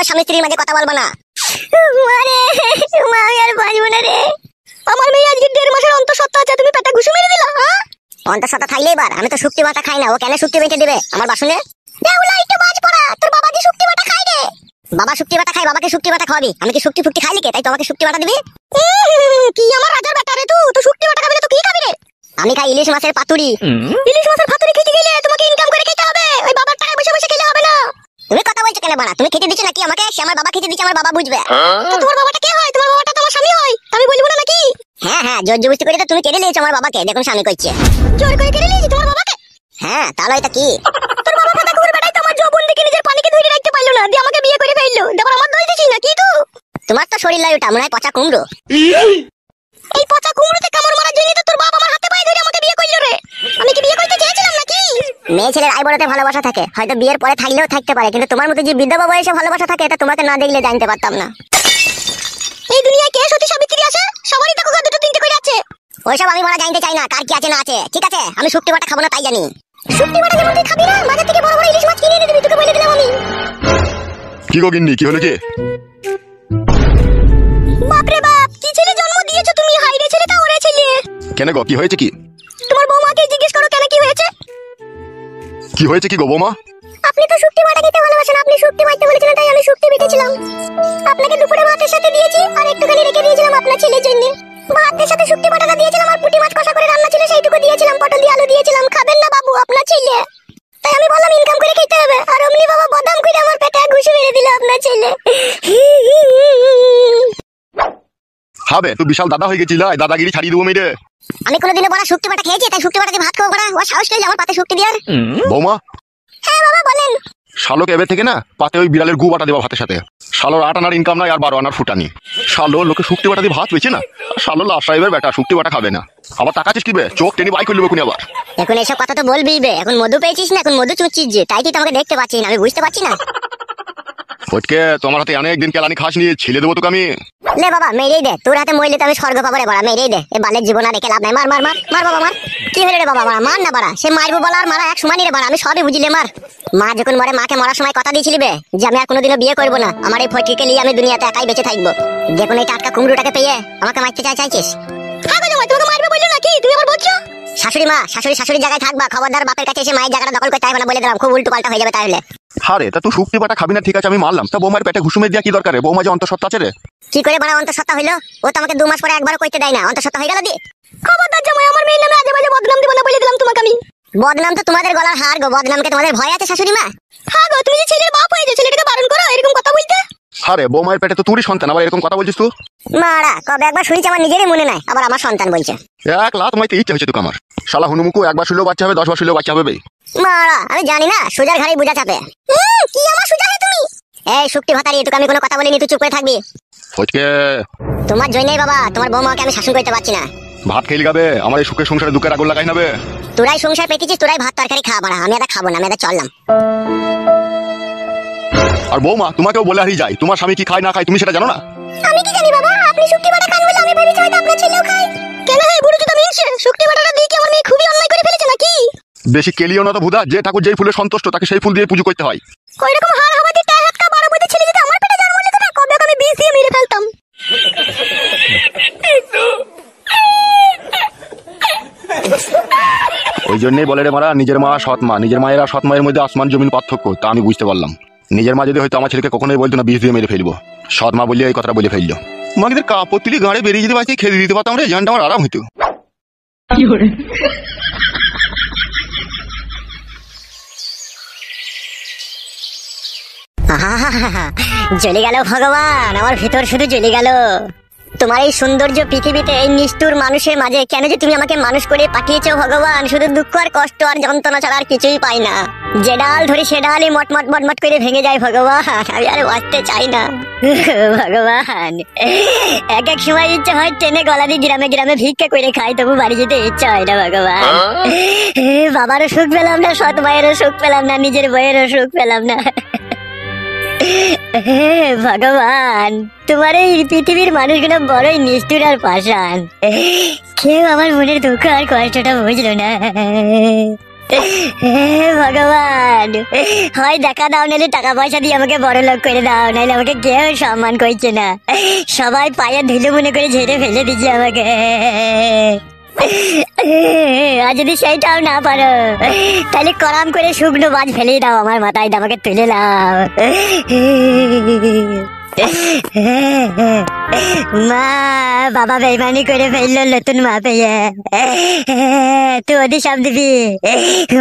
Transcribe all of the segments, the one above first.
স্বামী স্ত্রীর মাঝে কথা বলবো না। মারে মা আমি আর বাঁচবো না রে। আমার মেয়ে আজকে 1.5 মাসের অন্তঃসত্ত্বা আছে, তুমি পেটে ঘুষি মেরে দিলা। হ্যাঁ অন্তঃসত্ত্বা থাকলে এবার আমি তো শুক্তি বাটা খাই না, ও কেন শুক্তি বেঁচে দিবে আমার বাসনে? দেউলা একটু বাজ পড়া, তোর বাবা কি শুক্তি বাটা খায় রে? বাবা শুক্তি বাটা খায়, বাবাকে শুক্তি বাটা খাওয়াবি? আমি কি শুক্তি ফুক্তি খাই লিখে তাই তোমাকে শুক্তি বাটা দিবি? কি আমার রাজার বেটা রে, তুই শুক্তি বাটা খাবি না তো কি খাবি রে? আমি খাই ইলিশ মাছের পাতুরি। ইলিশ মাছের পাতুরি খেতে গেলে তোমাকে ইনকাম করে খেতে হবে, ওই বাবার টাকায় বসে বসে খেলে হবে না। তুমি কথা বলছো কেন বানা? তুমি খেতে দিচ্ছ নাকি আমাকে? সে আমার বাবা খেতে দিচ্ছে, আমার বাবা বুঝবে। তো তোমার বাবাটা কে হয়? তোমার বাবাটা তোমার স্বামী হয়, আমি বলবো না নাকি? হ্যাঁ হ্যাঁ, জোর জবরদস্তি করে তো তুমি কেড়ে নিয়েছো আমার বাবাকে, দেখুন স্বামী কইছে। জোর করে কেড়ে নিয়েছি তোমার বাবাকে? হ্যাঁ তাহলে এটা কি? তোর বাবা ফাটা কুকুর বেটাই তো আমার যৌবন দেখে নিজের পানিকে ধরে রাখতে পারলো না, দিয়ে আমাকে বিয়ে করে ফেললো। দেবার আমার দোষ দিছিস নাকি তুই? তোমার তো শরীর লাই ওটা মনে হয় পচা কুমড়ো। এই পচা কুমড়োতে কামড় মারার জন্য তো তোর বাবা আমার হাতে পায়ে ধরে আমাকে বিয়ে করলো রে। আমি কি বিয়ে করতে চেয়েছিলাম নাকি? মেয়ে ছেলের আইবড়াতে ভালোবাসা থাকে, হয়তো বিয়ের পরে থাকলেও থাকতে পারে, কিন্তু তোমার মতো যে বিধবা বয়সে ভালোবাসা থাকে এটা তোমাকে না দেখলে জানতে পারতাম না। এই দুনিয়ায় কে সতী সাবিত্রী আছে? সবারই দেখো দুটো তিনটে করে আছে। ওইসব আমি মারা জানতে চাই না, কার কি আছে না আছে। ঠিক আছে আমি শুক্তি বাটা খাবো না তাই জানি। শুক্তি বাটা যেমন তুই খাবি না, বাজার থেকে বড় বড় ইলিশ মাছ কিনে এনে দিবি, তোকে বলে দিলাম আমি। কি গো গিন্নি, কি হলো কি? বাপরে বাপ, কি ছেলে জন্ম দিয়েছো তুমি! হাইরে ছেলেটা ওরে ছেলে। কেন গো, কি হয়েছে কি? তোমার বৌমাকে জিজ্ঞেস করো কেন কি হয়েছে। কি হয়েছে কি গো বৌমা? আপনি তো শুক্তি বাটা খেতে ভালোবাসেন, আপনি শুক্তি মারতে বলেছিলেন তাই আমি শুক্তি বেটেছিলাম। আপনাকে দুপুরে ভাতের সাথে দিয়েছি আর একটুখানি রেখে দিয়েছিলাম আপনার ছেলের জন্য। ভাতের সাথে শুক্তি বাটাটা দিয়েছিলাম আর পুঁটি মাছ কষা করে রান্না ছিল সেইটুকু দিয়েছিলাম, পটল দিয়ে আলু দিয়েছিলাম। খাবেন না বাবু আপনার ছেলে? তাই আমি বললাম ইনকাম করে খেতে হবে, আর অমনি বাবা বদাম করে আমার পেটে ঘুষি মেরে দিল আপনার ছেলে। হবে তুই বিশাল দাদা হয়ে গেছিস, দাদাগিরি ছাড়িয়ে দেবো মেরে। আমি কোনোদিনও বড় শুক্তি বাটা খেয়েছি তাই শুক্তি বাটা দিয়ে ভাত খাবো বড়া? ও সাহস পেলে আমার পাতে শুক্তি দেওয়ার। বৌমা হ্যাঁ বাবা বলেন। শালোকে এবে থেকে না পাতে ওই বিড়ালের গু বাটা দেবা ভাতের সাথে। শালোর 8 আনার ইনকাম নাই আর 12 আনার ফুটানি। শালো লোকে শুক্তি বাটা দিয়ে ভাত পেয়েছে না, শালো লাশ সাহেবের বেটা শুক্তি বাটা খাবে না। আবার টাকাছিস কি বে, চোখ টেনে বাই করলি কোনি আবার। এখন এসব কথা তো বলবি বে, এখন মধু পেয়েছিস না, এখন মধু চুচ্ছিস যে, তাই কি তোমাকে দেখতে পাচ্ছি না? আমি বুঝতে পারছি না। ফটকে তোমার হাতে অনেকদিন কেলানি খাস নিয়ে ছেলে দেবো তোকে আমি। লে বাবা মেরেই দে, তোর হাতে মরলে তো আমি স্বর্গ পাবো রে বাড়া, মেরেই দে। এ বালের জীবন আর রেখে লাভ নাই, মার মার মার মার বাবা মার। কি হলো রে বাবা, মার না বাড়া। সে মারবো বলা আর মারা এক সমানই রে বাড়া, আমি সবই বুঝিলে মার। মা যখন মরে মাকে মরার সময় কথা দিয়েছিলি বে যে আমি আর কোনোদিনও বিয়ে করবো না, আমার এই ফটকে নিয়ে আমি দুনিয়াতে একাই বেঁচে থাকবো। দেখুন এই টাটকা কুমড়োটাকে পেয়ে আমাকে মারতে চাইছিস? তোমাকে মারবে বললো নাকি? তুমি আবার বলছো শাশুড়ি মা, শাশুড়ি জায়গায় থাকবা, খবরদার বাপের কাছে এসে মায়ের জায়গাটা দখল করতে হবে না বলে দিলাম, খুব উল্টো পাল্টা হয়ে যাবে তাহলে। হারে তা তুই শুক্তি বাটা খাবি না ঠিক আছে আমি মানলাম, তা বৌমার পেটে ঘুষুমে দিয়া কি দরকার রে? বৌমা যে অন্তঃসত্ত্বা আছে রে। কি করে বড় অন্তঃসত্ত্বা হইলো? ও তো আমাকে 2 মাস পরে একবারও কইতে দেয় না, অন্তঃসত্ত্বা হয়ে গেল দি। খবরদার জামাই, আমার মেয়ের নামে আজে বাজে বদনাম দিব না বলে দিলাম তোমাকে আমি। বদনাম তো তোমাদের গলার হার গো, বদনামকে তোমাদের ভয় আছে শাশুড়ি মা? হ্যাঁ গো, তুমি যে ছেলের বাপ হয়েছে, ছেলেটাকে বারণ করো এরকম কথা বলতে। আরে বৌমার পেটে তো তুই সন্তান, আবার এরকম কথা বলছিস তুই? মারা কবে একবার শুনেছি আমার নিজেরই মনে নাই, আবার আমার সন্তান বলছে। 1 লাখ তোমায় ইচ্ছা হয়েছে তোকে আমার। শালা হুনুমুকু একবার শুনলেও বাচ্চা হবে, 10 বার শুনলেও বাচ্চা হবে। মারা আমি জানি না, সোজার ঘাড়ে বুঝা চাপে। কি আমার সোজা হে তুমি? এই শুক্তি ভাতারি, তোকে আমি কোনো কথা বলিনি, তুই চুপ করে থাকবি। ফটকে তোমার জন্যই বাবা, তোমার বৌমাকে আমি শাসন করতে পারছি না। ভাত খেয়ে গাবে, আমার এই সুখের সংসারে দুঃখের আগুন লাগাই নাবে। তোরাই সংসার পেতেছিস, তোরাই ভাত তরকারি খা বাড়া, আমি এটা খাবো না, আমি এটা চললাম। আর বৌমা তোমাকেও বলে হারিয়ে যায়, তোমার স্বামী কি খায় না খায় তুমি সেটা জানো না? আমি কি জানি বাবা, আপনি শুক্তি বাটা খান বলে আমি ভেবেছি হয়তো আপনার ছেলেও খায়। কেন হে বুড়ো জুতা মিনছে, শুক্তি বাটাটা দিয়ে কি আমার মেয়ে খুবই অন্যায় করে ফেলেছে নাকি? বেশি কেলিও না তো ভুদা, যে ঠাকুর যেই ফুলে সন্তুষ্ট তাকে সেই ফুল দিয়ে পুজো করতে হয়। কই রকম হার হাবাতি টা হাত কা 12 বছর ছেলে যদি আমার পেটে জন্ম নিত না, কবে আমি বিষ দিয়ে মেরে ফেলতাম। ওই জন্যই বলে রে মারা, নিজের মা সৎ মা, নিজের মায়ের আর সৎ মায়ের মধ্যে আসমান জমিন পার্থক্য, তা আমি বুঝতে পারলাম। নিজের মা যদি হয়তো আমার ছেলেকে কখনোই বলতো না বিষ দিয়ে মেরে ফেলবো, সৎ মা বললে এই কথাটা বলে ফেললো। মাকে কাপড় তুলি গাড়ি বেরিয়ে যেতে পারছি, খেতে দিতে পারতাম রে, জানটা আমার আরাম হইতো। জ্বলে গেল ভগবান, আমার ভিতর শুধু জ্বলে গেল। তোমার এই সৌন্দর্য পৃথিবীতে এই নিষ্ঠুর মানুষের মাঝে কেন যে তুমি আমাকে মানুষ করে পাঠিয়েছো ভগবান, শুধু দুঃখ আর কষ্ট আর যন্ত্রণা ছাড়া আর কিছুই পাই না। যে ডাল ধরি সে ডালই মটমট মটমট করে ভেঙে যায় ভগবান, আমি আর বাঁচতে চাই না ভগবান। এক সময় ইচ্ছা হয় টেনে গলা দিয়ে গ্রামে গ্রামে ভিক্ষা করে খাই, তবু বাড়ি যেতে ইচ্ছা হয় না ভগবান। বাবারও সুখ পেলাম না, সৎ মায়েরও সুখ পেলাম না, নিজের বইয়েরও সুখ পেলাম না। ভগবান, তোমার এই পৃথিবীর মানুষগুলো বড়ই নিষ্ঠুর আর পাষাণ, কেউ আমার মনের দুঃখ আর কষ্টটা বুঝলো না। হে ভগবান, হয় দেখা দাও, নাহলে টাকা পয়সা দিয়ে আমাকে বড় লোক করে দাও, নাহলে আমাকে কেউ সম্মান করছে না, সবাই পায়ে ধুলো মনে করে ঝেড়ে ফেলে দিচ্ছে আমাকে। আর যদি সেইটাও না পারো, তাহলে করাম করে শুকনো বাজ ফেলে দাও আমার মাথায়, আমাকে তুলে নাও। মা, বাবা বেইমানি করে ফেললো নতুন মা পেয়ে, তুই ওদের সব দিবি।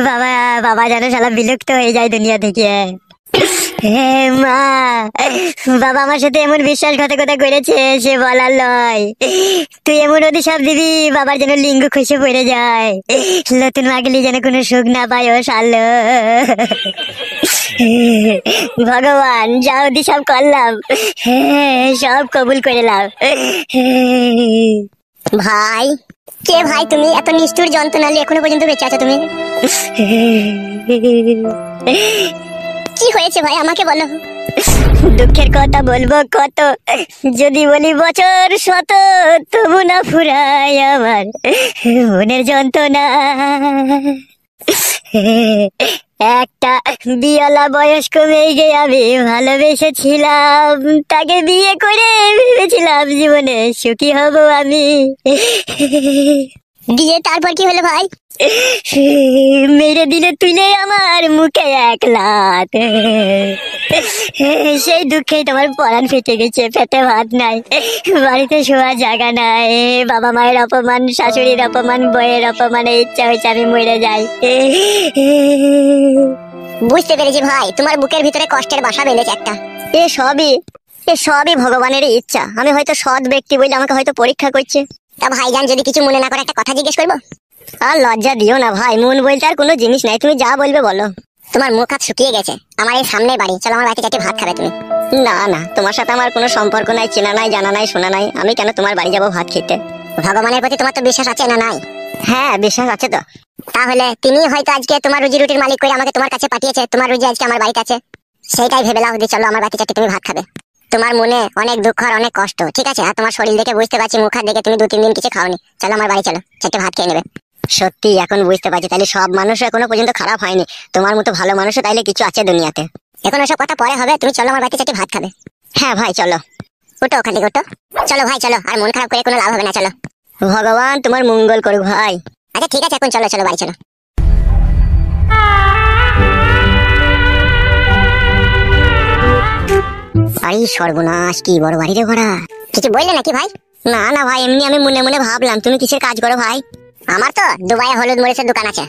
বাবা, বাবা যেন শালা বিলুপ্ত হয়ে যায় দুনিয়া থেকে। মা, বাবা আমার সাথে এমন বিশ্বাসঘাতকতা করেছে সে বলার লয়। তুই এমন ওদের সব দিবি বাবার যেন লিঙ্গ খসে পড়ে যায়, নতুন মাগলি যেন কোনো সুখ না পায় ও শালো। ভগবান, যা ওদের সব করলাম সব কবুল করে নাও। ভাই, কে ভাই তুমি? এত নিষ্ঠুর যন্ত্রণা নিয়ে এখনো পর্যন্ত বেঁচে আছো তুমি? কি হয়েছে ভাই, আমাকে বলো। দুঃখের কথা বলবো কত, যদি বলি বছর শত, তবু না ফুরায় আমার মনের যন্ত্রণা। একটা বিয়ালা বয়স্ক মেয়েকে আমি ভালোবেসেছিলাম, তাকে বিয়ে করে ভেবেছিলাম জীবনে সুখী হব আমি। দিয়ে তারপর কি হলো ভাই? মেরে দিলে তুলে আমার মুখে এক লাত। সেই দুঃখেই তোমার পরাণ ফেটে গেছে, পেটে ভাত নাই, বাড়িতে শোয়ার জায়গা নাই, বাবা মায়ের অপমান, শাশুড়ির অপমান, বইয়ের অপমানে ইচ্ছা হয়েছে আমি মরে যাই। বুঝতে পেরেছি ভাই, তোমার বুকের ভিতরে কষ্টের বাসা বেঁধেছে একটা। এ সবই ভগবানের ইচ্ছা। আমি হয়তো সৎ ব্যক্তি বলে আমাকে হয়তো পরীক্ষা করছে। তা ভাইজান, যদি কিছু মনে না করে একটা কথা জিজ্ঞেস করবো? আর লজ্জা দিও না ভাই, মন বলতে আর কোনো জিনিস নাই, তুমি যা বলবে বলো। তোমার মুখ হাত শুকিয়ে গেছে, আমার এই সামনে বাড়ি, চলো আমার বাড়িতে চারটে ভাত খাবে তুমি। না না, তোমার সাথে আমার কোনো সম্পর্ক নাই, চেনা নাই, জানা নাই, শোনা নাই, আমি কেন তোমার বাড়ি যাবো ভাত খেতে? ভগবানের প্রতি তোমার তো বিশ্বাস আছে না নাই? হ্যাঁ, বিশ্বাস আছে তো। তাহলে তিনি হয়তো আজকে তোমার রুজি রুটির মালিক করে আমাকে তোমার কাছে পাঠিয়েছে, তোমার রুজি আজকে আমার বাড়িতে আছে, সেইটাই ভেবে নাও যে চলো আমার বাড়িতে চারটে তুমি ভাত খাবে। তোমার মনে অনেক দুঃখ আর অনেক কষ্ট, ঠিক আছে, আর তোমার শরীর দেখে বুঝতে পারছি, মুখ হাত দেখে তুমি 2-3 দিন কিছু খাওনি, চলো আমার বাড়ি চলো, চারটে ভাত খেয়ে নেবে। সত্যি এখন বুঝতে পারছি, তাহলে সব মানুষ এখনো পর্যন্ত খারাপ হয়নি, তোমার মতো ভালো মানুষও তাইলে কিছু আছে দুনিয়াতে। এখন ওসব কথা পরে হবে, তুমি চলো আমার বাড়িতে চারটে ভাত খাবে। হ্যাঁ ভাই চলো, ওটো ওখান থেকে ওটো, চলো ভাই চলো, আর মন খারাপ করে কোনো লাভ হবে না, চলো। ভগবান তোমার মঙ্গল করুক ভাই। আচ্ছা ঠিক আছে, এখন চলো চলো বাড়ি চলো। আরে সর্বনাশ, কি বড় বাড়ি রে ভরা। কিছু বললে নাকি ভাই? না না ভাই, এমনি আমি মনে মনে ভাবলাম তুমি কিসের কাজ করো ভাই? আমার তো দুবাইয়ে হলুদ মরিচের দোকান আছে।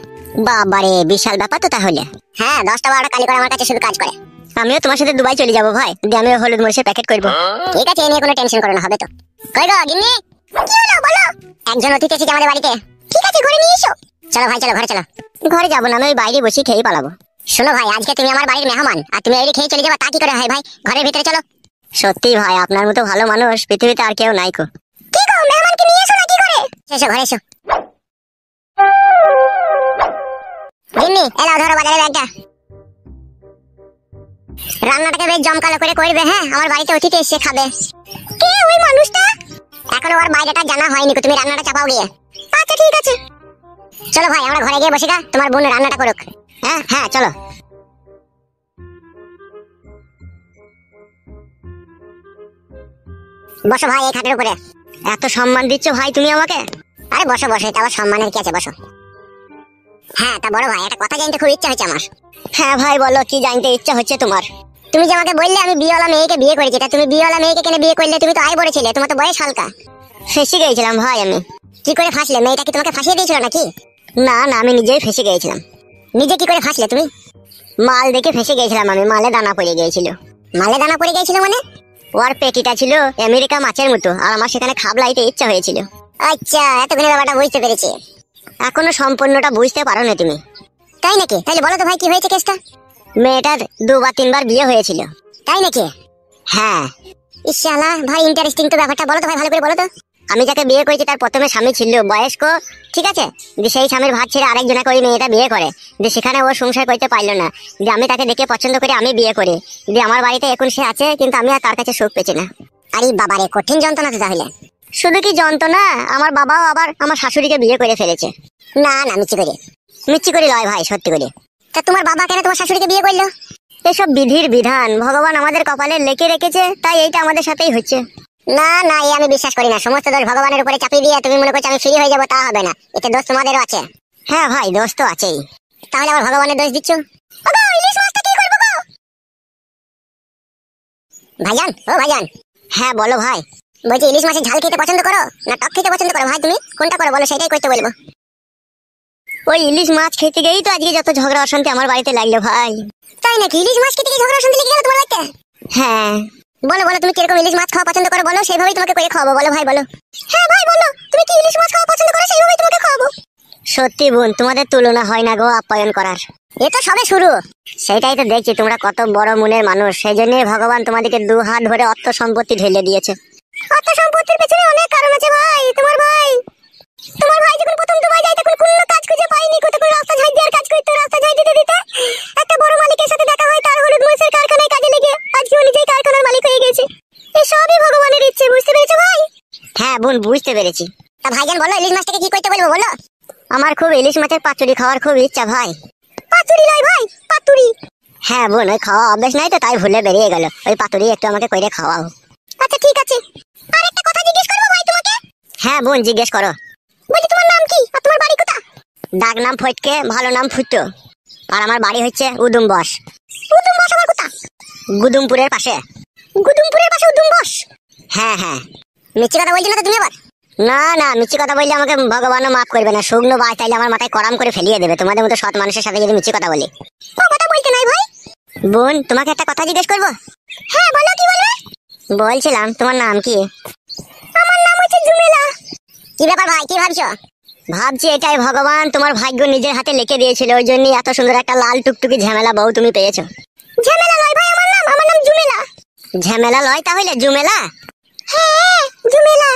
বাবারে, বিশাল ব্যাপার তো তাহলে। হ্যাঁ, 10টা-12টা কালি করে আমার কাছে শুধু কাজ করে। আমিও তোমার সাথে দুবাই চলে যাবো ভাই, দিয়ে আমি হলুদ মরিচের প্যাকেট করবো। ঠিক আছে, এ নিয়ে কোনো টেনশন করো না, হবে তো। কই গো গিন্নি? কি হলো বলো? একজন অতিথি এসেছে আমাদের বাড়িতে। ঠিক আছে, ঘরে নিয়ে এসো। চলো ভাই চলো, ঘরে চলো। ঘরে যাবো না, আমি ওই বাইরে বসে খেয়ে পালাবো। শোনো ভাই, আজকে তুমি আমার বাড়ির মেহমান, আর তুমি এই খেয়ে চলে যাবা, তা কি করে হয় ভাই? ঘরের ভিতরে চলো। সত্যি ভাই, আপনার মতো ভালো মানুষ পৃথিবীতে আর কেউ নাই কো। কি গো, মেহমানকে নিয়ে এসো না কি করে? এসো ঘরে এসো। গিন্নি, এলাও ধরো বাজারে ব্যাগটা। রান্নাটাকে বেশ জমকালো করে করবে, হ্যাঁ, আমার বাড়িতে অতিথি এসে খাবে। কে ওই মানুষটা? এখনো ওর বাইরেটা জানা হয়নি, তুমি রান্নাটা চাপাও গিয়ে। আচ্ছা ঠিক আছে, চলো ভাই আমরা ঘরে গিয়ে বসি গা, তোমার বোন রান্নাটা করুক। হ্যাঁ হ্যাঁ চলো। বসো ভাই এই খাটের উপরে। এত সম্মান দিচ্ছ ভাই তুমি আমাকে? আরে বসো বসো, এটা আবার সম্মানের কি আছে, বসো। হ্যাঁ তা বড় ভাই, একটা কথা জানতে খুব ইচ্ছা হচ্ছে আমার। হ্যাঁ ভাই বলো, কি জানতে ইচ্ছা হচ্ছে তোমার? তুমি যে আমাকে বললে আমি বিয়েওয়ালা মেয়েকে বিয়ে করেছি, তা তুমি বিয়েওয়ালা মেয়েকে কেন বিয়ে করলে? তুমি তো আই বড় ছিলে, তোমার তো বয়স হালকা। ফেসে গিয়েছিলাম ভাই আমি। কি করে ফাঁসলে? মেয়েটা কি তোমাকে ফাঁসিয়ে দিয়েছিল নাকি? না না, আমি নিজেই ফেসে গিয়েছিলাম। নিজে কি করে ফাঁসলে তুমি? মাল দেখে ফেসে গিয়েছিলাম আমি, মালে দানা পড়ে গিয়েছিল। মালে দানা পড়ে গিয়েছিল মানে? ওর পেটিটা ছিল আমেরিকা মাছের মতো, আর আমার সেখানে খাবলাইতে ইচ্ছা হয়েছিল। আচ্ছা, এতক্ষণে ব্যাপারটা বুঝতে পেরেছি। এখনো সম্পূর্ণটা বুঝতে পারো না তুমি? তাই নাকি? তাহলে বলো তো ভাই, কি হয়েছে কেসটা? মেয়েটার 2 বা 3 বার বিয়ে হয়েছিল। তাই নাকি? হ্যাঁ। ইশালা ভাই, ইন্টারেস্টিং তো ব্যাপারটা, বলো তো ভাই, ভালো করে বলো তো। আমি যাকে বিয়ে করেছি তার প্রথমে স্বামী ছিল বয়স্ক, ঠিক আছে, যে সেই স্বামীর ভাত ছেড়ে আরেকজনকে ওই মেয়েটা বিয়ে করে, যে সেখানে ও সংসার করতে পারলো না, যে আমি তাকে দেখে পছন্দ করে আমি বিয়ে করি, যে আমার বাড়িতে এখন সে আছে, কিন্তু আমি আর তার কাছে সুখ পেছি না। আরে বাবারে, কঠিন যন্ত্রণা তো তাহলে। শুধু কি যন্ত্রণা, আমার বাবাও আবার আমার শাশুড়িকে বিয়ে করে ফেলেছে। না না, মিছি করে। মিচ্ছি করে লয় ভাই, সত্যি করে। তা তোমার বাবা কেন তোমার শাশুড়িকে বিয়ে করলো? এসব বিধির বিধান, ভগবান আমাদের কপালে লেখে রেখেছে, তাই এইটা আমাদের সাথেই হচ্ছে। না না, এই আমি বিশ্বাস করি না। সমস্ত দোষ ভগবানের উপরে চাপিয়ে দিয়ে তুমি মনে করছো আমি ফ্রি হয়ে যাবো, তা হবে না। এতে দোষ তোমাদেরও আছে। হ্যাঁ ভাই, দোষ তো আছেই। তাহলে আবার ভগবানের দোষ দিচ্ছ? ইলিশ মাছটা কি করবো গো? ভাইজান, ও ভাইজান। হ্যাঁ বলো ভাই। বলছি ইলিশ মাছের ঝাল খেতে পছন্দ করো না টক খেতে পছন্দ করো ভাই? তুমি কোনটা করো বলো, সেটাই করতে বলবো। ওই ইলিশ মাছ খেতে গিয়েই তো আজকে যত ঝগড়া অশান্তি আমার বাড়িতে লাগলো ভাই। তাই নাকি? ইলিশ মাছ খেতে গিয়ে ঝগড়া অশান্তি লেগে গেল তোমার বাড়িতে? হ্যাঁ। বলো বলো, তুমি কিরকম ইলিশ মাছ খাওয়া পছন্দ করো বলো, সেইভাবেই তোমাকে করে খাওয়াবো। বলো ভাই বলো। হ্যাঁ ভাই বলো, তুমি কি ইলিশ মাছ খাওয়া পছন্দ করো, সেইভাবেই তোমাকে খাওয়াবো। সত্যি বোন, তোমাদের তুলনা হয় না গো আপ্যায়ন করার। এ তো সবে শুরু। সেটাই তো দেখছি, তোমরা কত বড় মনের মানুষ। সেই জন্যই ভগবান তোমাদেরকে 2 হাত ধরে অর্থ সম্পত্তি ঢেলে দিয়েছে। অর্থ সম্পত্তির পেছনে অনেক কারণ আছে ভাই। তোমার ভাই যখন প্রথম দুবাই যায় তখন কোনো কাজ খুঁজে পাইনি, কত করে রাস্তা ঝাড় দেওয়ার কাজ করতে, রাস্তা ঝাড় দিতে দিতে একটা বড় মালিকের সাথে দেখা হয়, তার হলুদ মরিচের কারখানায় কাজে লেগে আজকে ও নিজেই কারখানার মালিক হয়ে গেছে। এই সবই ভগবানের ইচ্ছে, বুঝতে পেরেছো ভাই? হ্যাঁ বোন, বুঝতে পেরেছি। তা ভাইজান বলো, ইলিশ মাছটাকে কি করতে বলবো বলো? আমার খুব ইলিশ মাছের পাতুরি খাওয়ার খুব ইচ্ছা ভাই। পাতুরি নয় ভাই, পাতুরি। হ্যাঁ বোন, ওই খাওয়া অভ্যেস নাই তো, তাই ভুলে বেরিয়ে গেল। ওই পাতুরি একটু আমাকে কইরে খাওয়াও। আচ্ছা ঠিক আছে। আর একটা কথা জিজ্ঞেস করবো ভাই তোমাকে? হ্যাঁ বোন, জিজ্ঞেস করো। বলছি তোমার নাম কি আর তোমার বাড়ি কোথা? ডাক নাম ফটকে, ভালো নাম ফুটো। আর আমার বাড়ি হচ্ছে উদুমবস। উদুমবস আমার কোথা? গুদুমপুরের পাশে। গুদুমপুরের পাশে উদুমবস? হ্যাঁ হ্যাঁ। মিথ্যে কথা বলছো না তো তুমি আবার? না না, মিথ্যে কথা বললে আমাকে ভগবানও মাফ করবে না। শুকনো বাই তাইলে আমার মাথায় করাম করে ফেলিয়ে দেবে, তোমাদের মতো সৎ মানুষের সাথে যদি মিথ্যে কথা বলি। ও কথা বলতে নাই ভাই। বোন, তোমাকে একটা কথা জিজ্ঞেস করবো? হ্যাঁ বলো, কি বলবে? বলছিলাম তোমার নাম কি? আমার নাম হচ্ছে জুমেলা। কি ব্যাপার ভাই, কি ভাবছো? ভাবছি এটাই ভগবান তোমার ভাগ্য নিজের হাতে লিখে দিয়েছিল, ওই জন্যই এত সুন্দর একটা লাল টুকটুকি ঝামেলা বউ তুমি পেয়েছো। ঝামেলা লয় ভাই আমার নাম জুমেলা। ঝামেলা লয় তাহলে জুমেলা? হ্যাঁ জুমেলা।